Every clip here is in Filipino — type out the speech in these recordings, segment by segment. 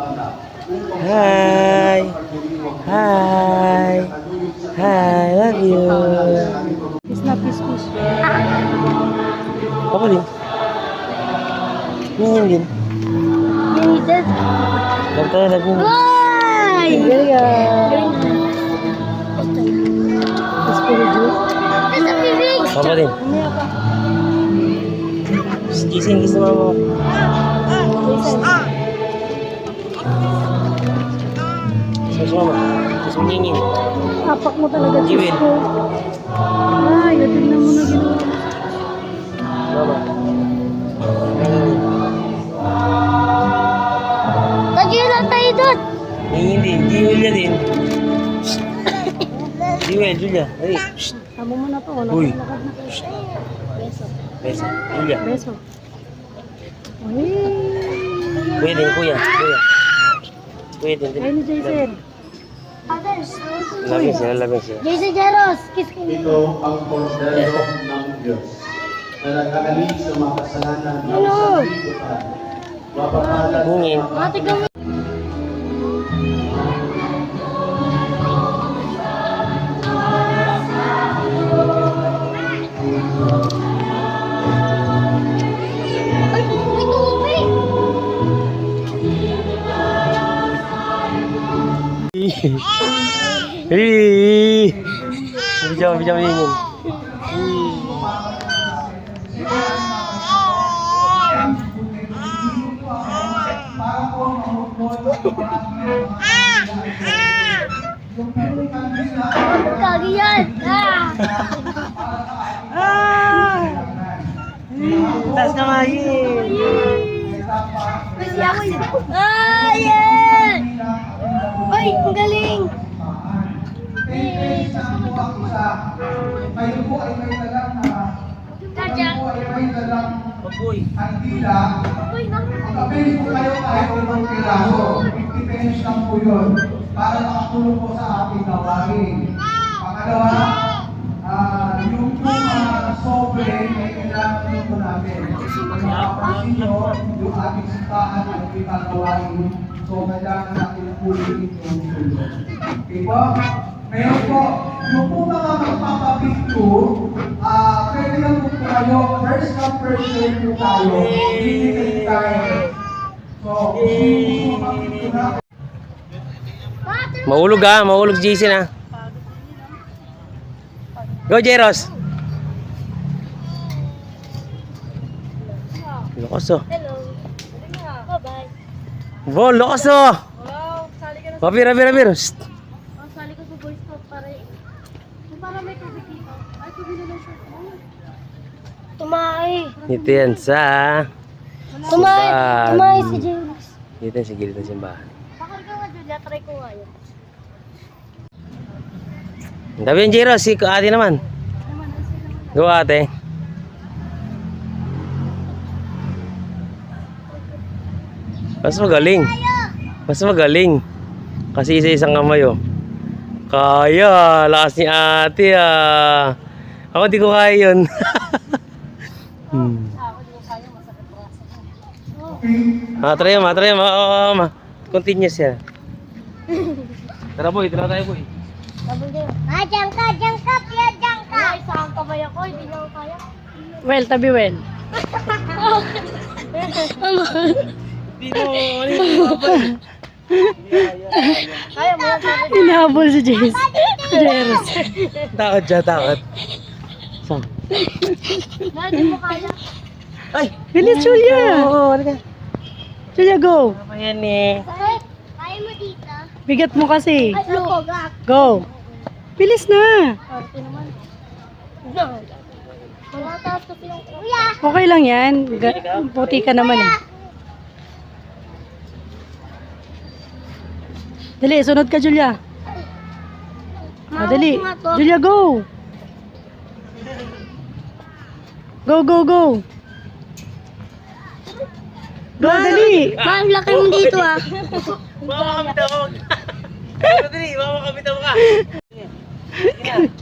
Hi. Hi. Hi, love you. Fish na fish. Ako din. Ngayon din. Limited. Nagtalag mo. Ay! Galing ah. Papa din. Gising na mama. Sus mama. Sus menyingin. Apak mo talaga, Jiwin. Cisco. Ay, natignan mo na ginawa. Mama. Tagilan lang tayo doon. Menyingin din. Julia din. Julia. Hey. Tama mo na to. Uy. Lakad na to. Beso. Beso. Julia. Beso. Uy. Pwede kuya. Pwede. Ay ni Jason. Labing siya. Jason Jaros. Kiss ko. Ito ang kordero ng Diyos na nag-aalis sa mga kasalanan ng sanlibutan. Mapapalad Hungin. Ate gawin. Ay, may tubig. Hei. Bijam menyingin. Kagiyan. Tas kamayin. Ayan! Ay, ang galing! kayo po ay may dalang Kadya! Papoy. handila. Uy, nang! Kapili po kayo kahit limang piraso. 50 pesos lang po yun para makatulong po sa ating gawain. Pangalawa, yung po sobre ay kailangan po natin. Kung makapansin nyo, yung ating simbahan ay pinagawain. So, kailangan natin pulitin yung tulong. Okay po? Ngayon po, yung po mga magpapapicture, pwede lang po kayo, first come, first serve po tayo. Hindi tayo. So, kung mapicture na, Mahulog mahulog si Jason ah. Go Jeros. Lakas oh. Hello! Bye-bye! Wow, lakas oh. Wow! Sali ka na sa... Papir. Shh. Sali ka sa boy scout para may tubig dito. Ay, tubig na lang siya. Tumay! Dito yan sa Tumay si James. dito yan sa gilid ng simbahan. Bakit ka nga, Julia? Try ko nga yun. Ang dami yan Jeros, si ate naman. Go ate. Mas magaling. Kasi isa-isang kamay oh. Kaya, lakas ni ate ah. Ako di ko kaya yun. Ako, di ko kaya, masakit braso. Try mo. Continuous yan. Tara boy, tara tayo boy. Double day. Jangka, pia jangka. Ay, saan kamay ako, hindi niya ako kaya. Well, tabi well. Di mo, Kaya mo yan, sabi. Hinahabol si Jace. Jeros. takot siya. Saan? Hindi mo kaya. Ay! Bilis, Julia. Oo, ano ka? Julia, go. Ano yan eh? Kaya mo dito. Bigat mo kasi. Ay, look. Go. Bilis na. Arte naman. No. Wala taas kasi yung kuya. Okay lang yan. Puti ka naman eh. Dali, sunod ka, Julia. Dali. Julia, go. Go. Go, dali. Ma'am, laki mo dito ah. Mamakamitaw ka.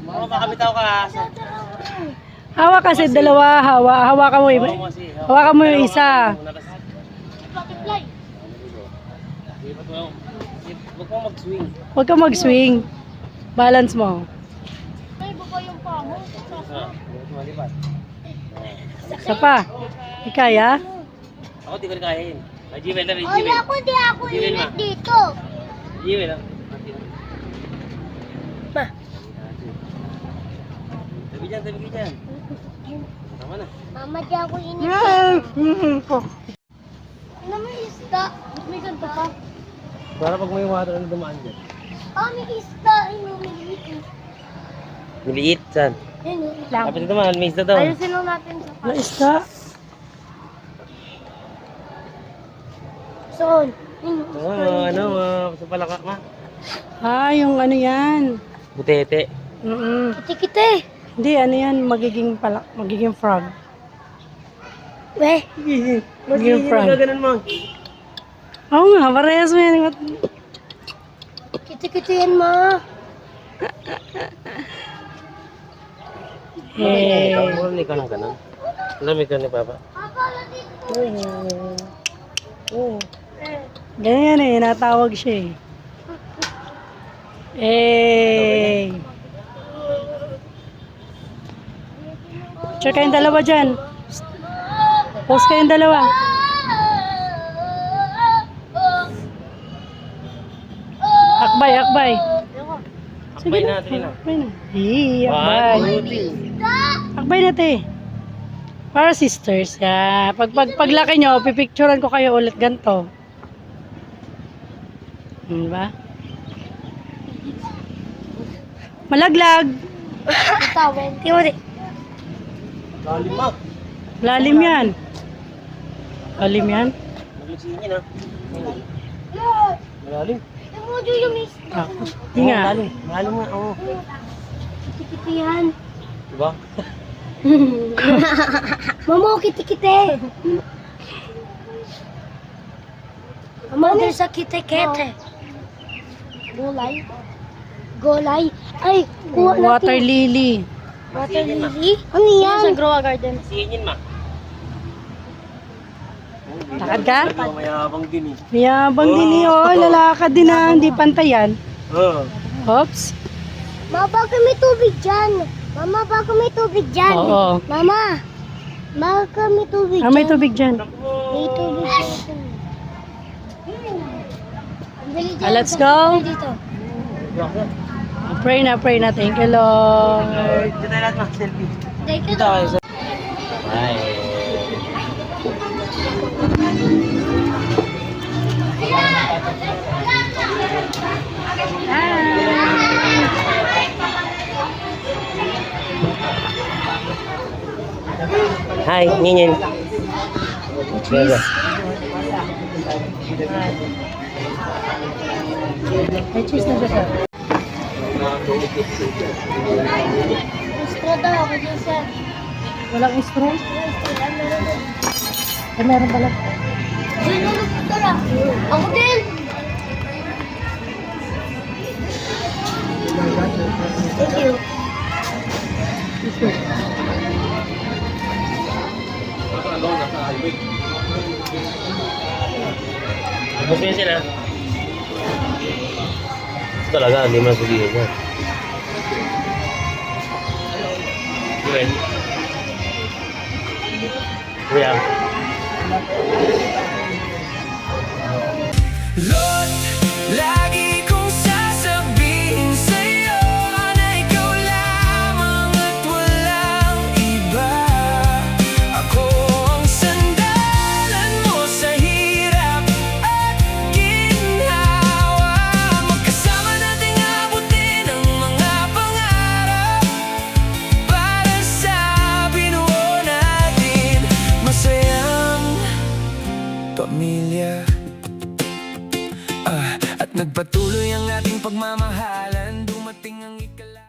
Mamakamitaw ka. Hawak kasi dalawa. Hawakan mo yung isa. Butterfly. Huwag kang mag-swing. Huwag ka mag-swing. Balance mo. Ay, baba yung pamo. Huwag malipat. Isa pa. Di kaya? Ako di ko rin kaya yun. Ay, Jimel na rin, Ay, Jimel. ako di ako Jimel, init ma. dito. Jimel lang. Ma. Tabi dyan, tabi ka dyan. Tama na. Mama, di ako init. Ano may isda? May ganito pa. Para pag may water na dumaan dyan. Ah, may isda. Ay, lumiliit. Miliit, saan? Yan, Kapit ito man, may isda daw. ayusin lang natin sa Na isda. Son. Sa palaka, ma. Ah, yung ano yan. Butete. Kiti-kiti. Hindi, ano yan. Magiging frog. Weh. Magiging frog. Ganun mo. Oo nga, parehas mo yan. Kiti-kiti yan, ma. Eh. Marami ka ng ganun. Marami ka ni Papa. Papa, dito. Ganyan eh, natawag siya eh. Eh. Check kayong dalawa dyan. Post kayong dalawa. Akbay, akbay. Akbay natin na. Akbay na. Akbay. Akbay natin. Para sisters. Ya. Paglaki nyo, pipicturean ko kayo ulit ganito. Diba? Malaglag. Tawin. Timothy. Lalim ma. Lalim yan. Lalim yan. Maglusiin yun ha. Malalim. Timojo yung isda. Ah, Hindi nga. Malalim. Malalim nga, oo. Kiti-kiti yan. Diba? Mama, kiti-kiti. Mama, there's a kiti-kiti. Golay. Golay. Ay, kuha natin. Water lily. Water lily? Ano yan? Sa grow garden. Masihin yun ma. Lakad ka? Mayabang din eh. Mayabang din eh. Oh, lalakad din na. Hindi pantayan. Oo. Oops. Mama, baka may tubig dyan. Mama, baka may tubig dyan. Oo. Mama, baka may tubig Ah, may tubig dyan. May tubig dyan. Dali dyan. Let's go. Dito. Pray na, pray na. Thank you, Lord. Dito tayo lahat mag-selfie. Dito. Dito tayo sa... Ay. Hi, Ninin. Cheers. May cheese na siya, sir. Gusto daw ako dyan, sir. Walang straw? Eh, meron pala. Sino nagtutura? Ako din. Thank you. Gusto niya sila. Talaga, hindi mo sabihin yan. Gwen. Kuya. Lord, lagi kong sasabihin sa'yo na ikaw lamang at walang iba. Ako ang sandalan mo sa hirap at ginhawa. Magkasama nating abutin ang mga pangarap para sa binuo natin masayang pamilya. At nagpatuloy ang ating pagmamahalan, dumating ang ikalawa.